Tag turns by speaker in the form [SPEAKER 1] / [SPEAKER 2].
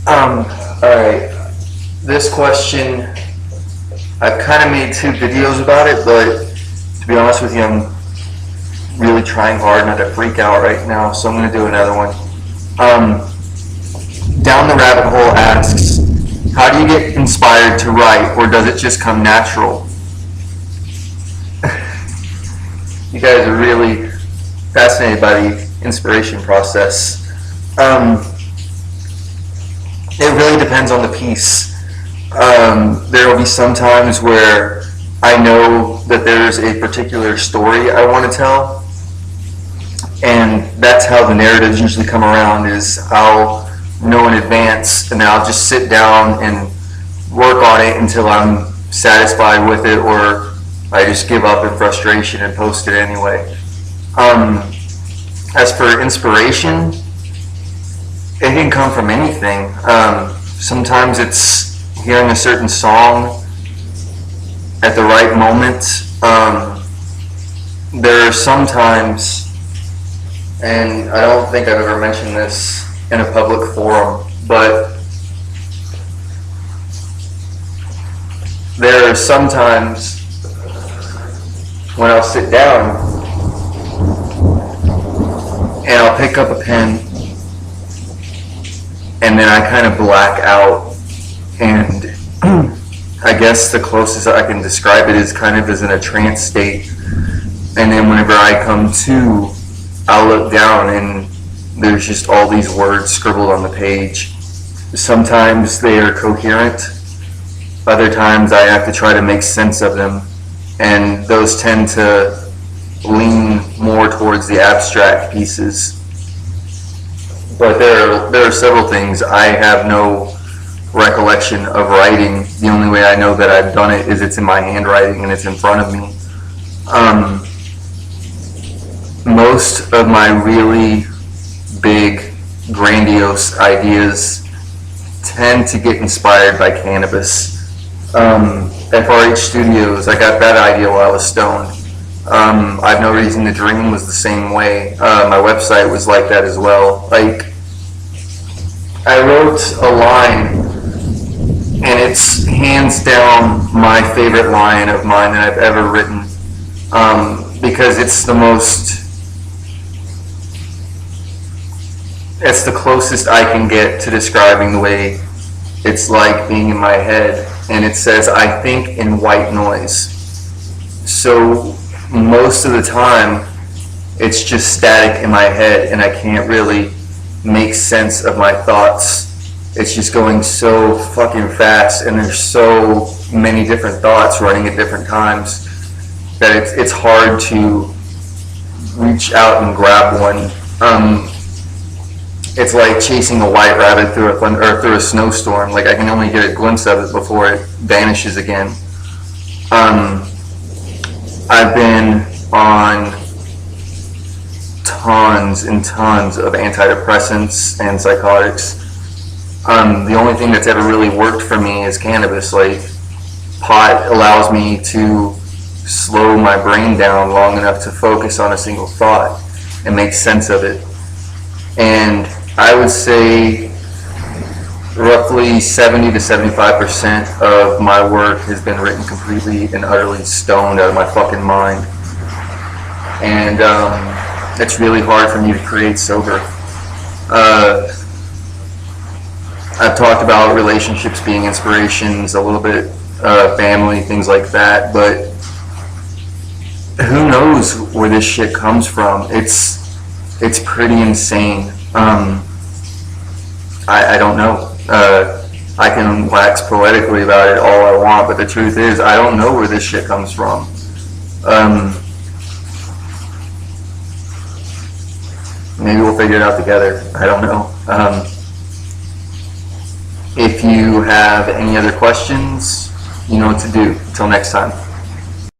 [SPEAKER 1] Alright. This question, I've kind of made 2 videos about it, but to be honest with you, I'm really trying hard not to freak out right now, so I'm going to do another one. Down the Rabbit Hole asks, how do you get inspired to write, or does it just come natural? You guys are really fascinated by the inspiration process. It really depends on the piece. There will be some times where I know that there's a particular story I want to tell, and that's how the narratives usually come around, is I'll know in advance, and then I'll just sit down and work on it until I'm satisfied with it, or I just give up in frustration and post it anyway. As for inspiration, it can come from anything. Sometimes it's hearing a certain song at the right moment. There are some times, and I don't think I've ever mentioned this in a public forum, but there are some times when I'll sit down and I'll pick up a pen and then I kind of black out, and I guess the closest I can describe it is kind of as in a trance state, and then whenever I come to, I'll look down and there's just all these words scribbled on the page. Sometimes they are coherent, other times I have to try to make sense of them, and those tend to lean more towards the abstract pieces. But there are several things I have no recollection of writing. The only way I know that I've done it is it's in my handwriting and it's in front of me. Most of my really big, grandiose ideas tend to get inspired by cannabis. FRH Studios, I got that idea while I was stoned. I Have No Reason to Dream was the same way. My website was like that as well. Like, I wrote a line, and it's hands down my favorite line of mine that I've ever written, because it's the closest I can get to describing the way it's like being in my head, and it says, I think in white noise. So most of the time, it's just static in my head, and I can't really make sense of my thoughts. It's just going so fucking fast, and there's so many different thoughts running at different times that it's hard to reach out and grab one. It's like chasing a white rabbit through a snowstorm. Like, I can only get a glimpse of it before it vanishes again. I've been on tons and tons of antidepressants and psychotics. The only thing that's ever really worked for me is cannabis. Like, pot allows me to slow my brain down long enough to focus on a single thought and make sense of it. And I would say roughly 70 to 75% of my work has been written completely and utterly stoned out of my fucking mind. And it's really hard for me to create sober. I've talked about relationships being inspirations, a little bit family, things like that, but who knows where this shit comes from? It's pretty insane. I don't know. I can wax poetically about it all I want, but the truth is, I don't know where this shit comes from. Maybe we'll figure it out together. I don't know. If you have any other questions, you know what to do. Until next time.